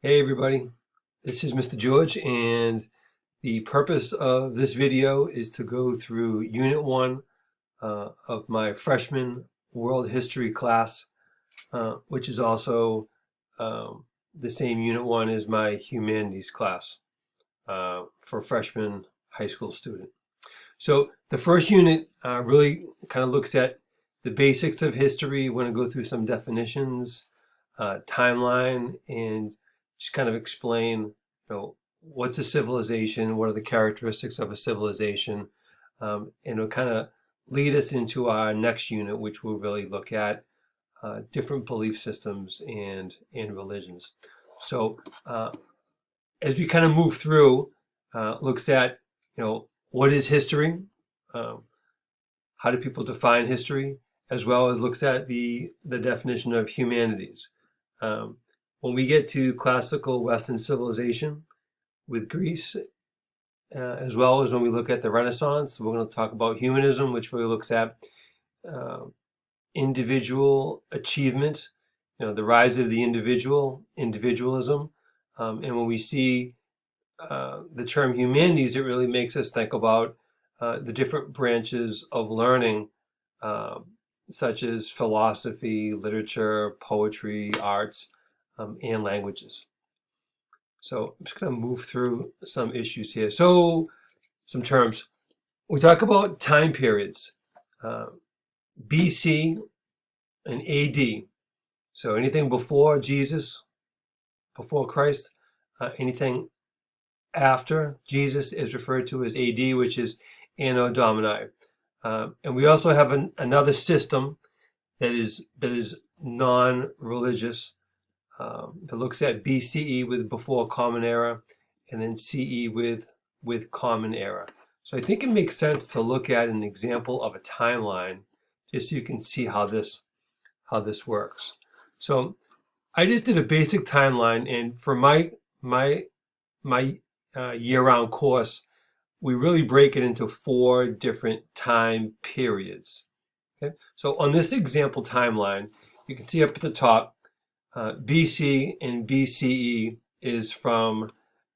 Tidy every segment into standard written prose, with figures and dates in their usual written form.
Hey everybody, this is Mr. George, and the purpose of this video is to go through Unit 1 of my freshman world history class, which is also the same Unit 1 as my humanities class for freshman high school student. So the first unit really kind of looks at the basics of history. We're going to go through some definitions, timeline, and just kind of explain, what's a civilization, what are the characteristics of a civilization, and it'll kind of lead us into our next unit, which will really look at different belief systems and religions. So as we kind of move through, looks at, what is history? How do people define history? As well as looks at the definition of humanities. When we get to classical Western civilization with Greece, as well as when we look at the Renaissance, we're going to talk about humanism, which really looks at individual achievement, the rise of the individualism. And when we see the term humanities, it really makes us think about the different branches of learning, such as philosophy, literature, poetry, arts, and languages. So I'm just going to move through some issues here. So some terms. We talk about time periods, BC and AD. So anything before Jesus, before Christ, anything after Jesus is referred to as AD, which is Anno Domini. And we also have another system that is non-religious, that looks at BCE with before Common Era, and then CE with Common Era. So I think it makes sense to look at an example of a timeline, just so you can see how this works. So I just did a basic timeline, and for my year-round course, we really break it into 4 different time periods. Okay, so on this example timeline, you can see up at the top, BC and BCE is from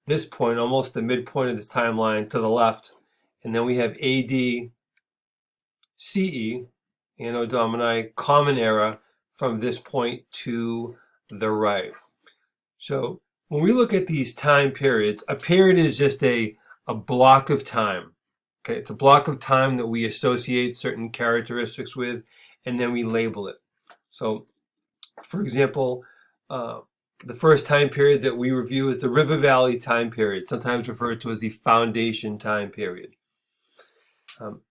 this point, almost the midpoint of this timeline, to the left. And then we have AD, CE, Anno Domini, Common Era, from this point to the right. So when we look at these time periods, a period is just a block of time. Okay, it's a block of time that we associate certain characteristics with, and then we label it. So, for example, the first time period that we review is the River Valley time period, sometimes referred to as the Foundation time period.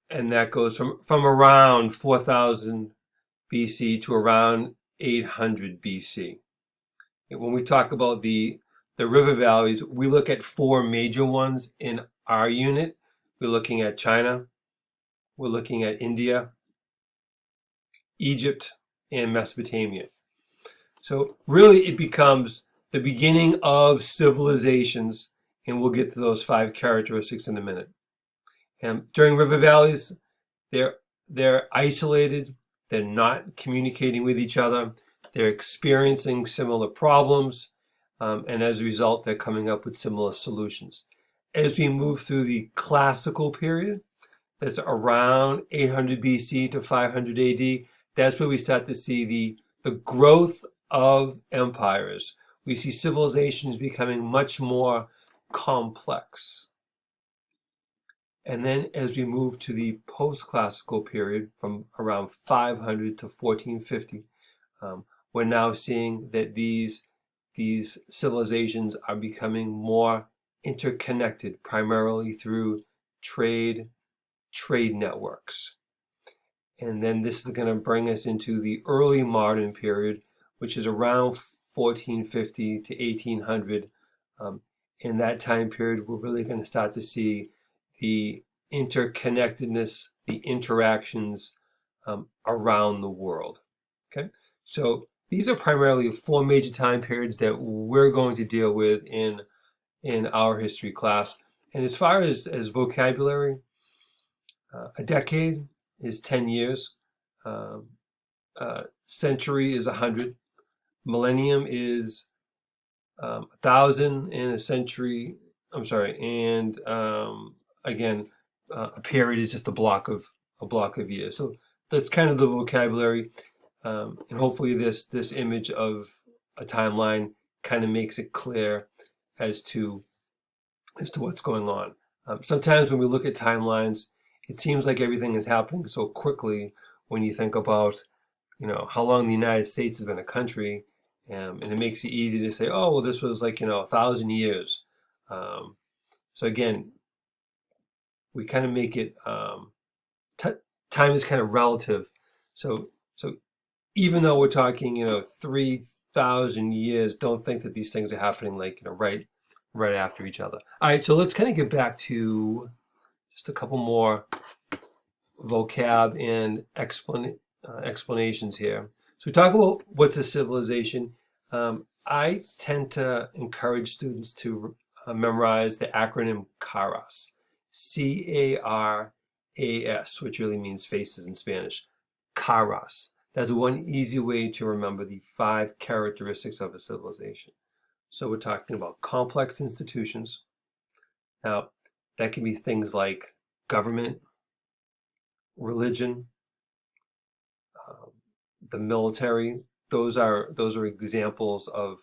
And that goes from around 4000 BC to around 800 BC. And when we talk about the river valleys, we look at 4 major ones in our unit. We're looking at China, we're looking at India, Egypt, and Mesopotamia. So really it becomes the beginning of civilizations, and we'll get to those 5 characteristics in a minute. And during river valleys, they're isolated, they're not communicating with each other, they're experiencing similar problems, and as a result, they're coming up with similar solutions. As we move through the classical period, that's around 800 BC to 500 AD, that's where we start to see the growth of empires. We see civilizations becoming much more complex. And then as we move to the post-classical period from around 500 to 1450, we're now seeing that these civilizations are becoming more interconnected, primarily through trade networks. And then this is going to bring us into the early modern period, which is around 1450 to 1800. In that time period, we're really going to start to see the interconnectedness, the interactions around the world. Okay, so these are primarily 4 major time periods that we're going to deal with in our history class. And as far as vocabulary, a decade is 10 years, century is 100, millennium is 1,000 in a century. I'm sorry, and again, a period is just a block of years. So that's kind of the vocabulary, and hopefully this image of a timeline kind of makes it clear as to what's going on. Sometimes when we look at timelines, it seems like everything is happening so quickly when you think about, how long the United States has been a country, and it makes it easy to say, oh, well, this was like, 1,000 years. So again, we kind of make it, time is kind of relative. So even though we're talking, 3,000 years, don't think that these things are happening like, right after each other. All right, so let's kind of get back to just a couple more vocab and explanations here. So we talk about what's a civilization. I tend to encourage students to memorize the acronym CARAS, CARAS, which really means faces in Spanish. CARAS. That's one easy way to remember the 5 characteristics of a civilization. So we're talking about complex institutions. Now, that can be things like government, religion, the military. Those are examples of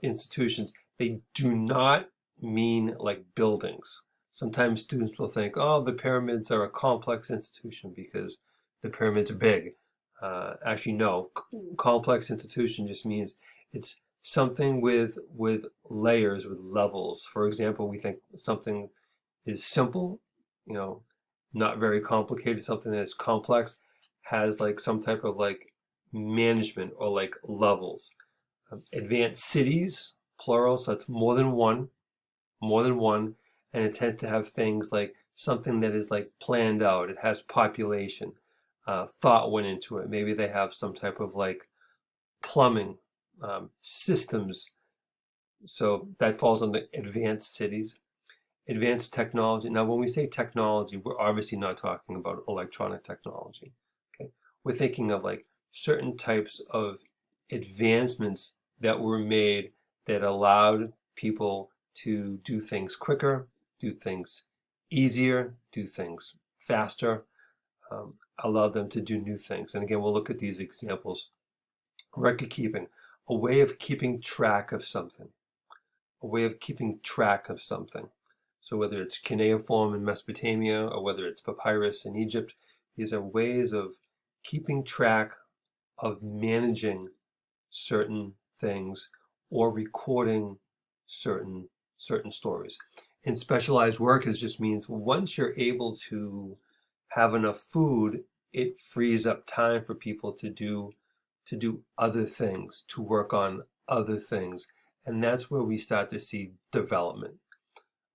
institutions. They do not mean like buildings. Sometimes students will think, oh, the pyramids are a complex institution because the pyramids are big. Actually, no. Complex institution just means it's something with layers, with levels. For example, we think something is simple, not very complicated. Something that's complex has like some type of like management or like levels. Advanced cities, plural, so it's more than one, and it tends to have things like something that is like planned out. It has population, thought went into it. Maybe they have some type of like plumbing, systems. So that falls under advanced cities. Advanced technology. Now, when we say technology, we're obviously not talking about electronic technology. Okay, we're thinking of like certain types of advancements that were made that allowed people to do things quicker, do things easier, do things faster, allow them to do new things. And again, we'll look at these examples. Record keeping, a way of keeping track of something, a way of keeping track of something. So whether it's cuneiform in Mesopotamia or whether it's papyrus in Egypt, these are ways of keeping track of managing certain things or recording certain stories. And specialized work just means once you're able to have enough food, it frees up time for people to do other things, to work on other things. And that's where we start to see development.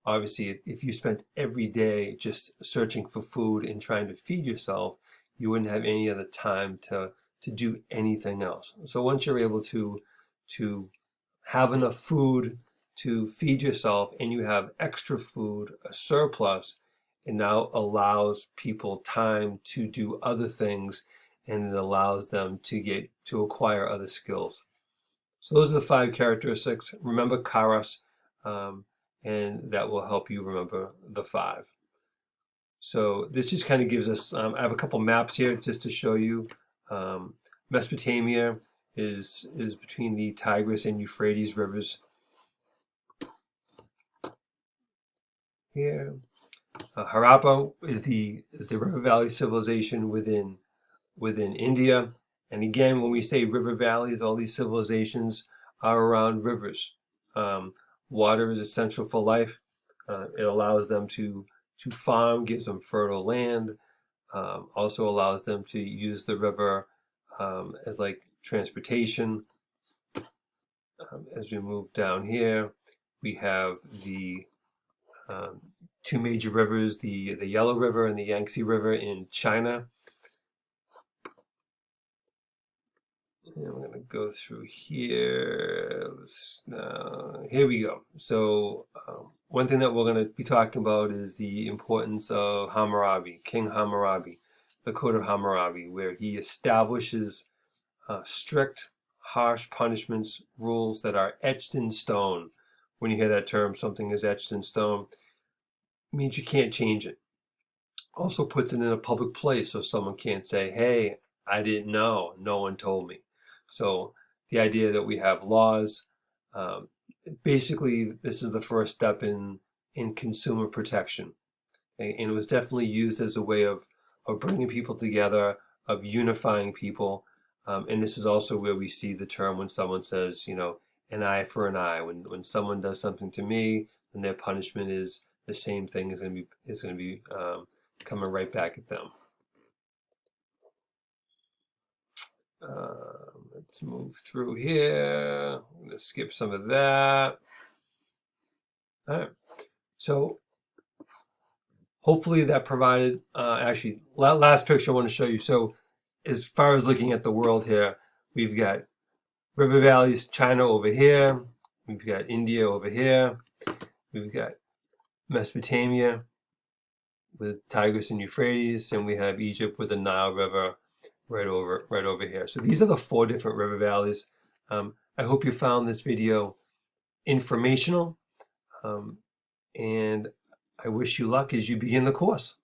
Obviously, if you spent every day just searching for food and trying to feed yourself, you wouldn't have any other time to do anything else. So once you're able to have enough food to feed yourself and you have extra food, a surplus, it now allows people time to do other things, and it allows them to acquire other skills. So those are the 5 characteristics. Remember Karas, and that will help you remember the 5. So this just kind of gives us, I have a couple maps here just to show you. Mesopotamia is between the Tigris and Euphrates rivers here. Harappa is the river valley civilization within India. And again, when we say river valleys, all these civilizations are around rivers. Water is essential for life. It allows them to farm, gives them fertile land, also allows them to use the river as like transportation. As we move down here, we have the 2 major rivers, the Yellow River and the Yangtze River in China. And we're going to go through here. Here we go. So one thing that we're going to be talking about is the importance of Hammurabi, King Hammurabi, the Code of Hammurabi, where he establishes strict harsh punishments, rules that are etched in stone. When you hear that term, something is etched in stone, it means you can't change it. Also puts it in a public place so someone can't say, hey, I didn't know, no one told me. So the idea that we have laws, basically this is the first step in consumer protection. And it was definitely used as a way of bringing people together, of unifying people. And this is also where we see the term when someone says, you know, an eye for an eye. When someone does something to me, then their punishment is the same thing is going to be coming right back at them. Let's move through here. I'm going to skip some of that. All right. So hopefully that provided, actually, last picture I want to show you. So as far as looking at the world here, we've got river valleys, China over here. We've got India over here. We've got Mesopotamia with Tigris and Euphrates, and we have Egypt with the Nile River right over here. So these are the 4 different river valleys. I hope you found this video informational, and I wish you luck as you begin the course.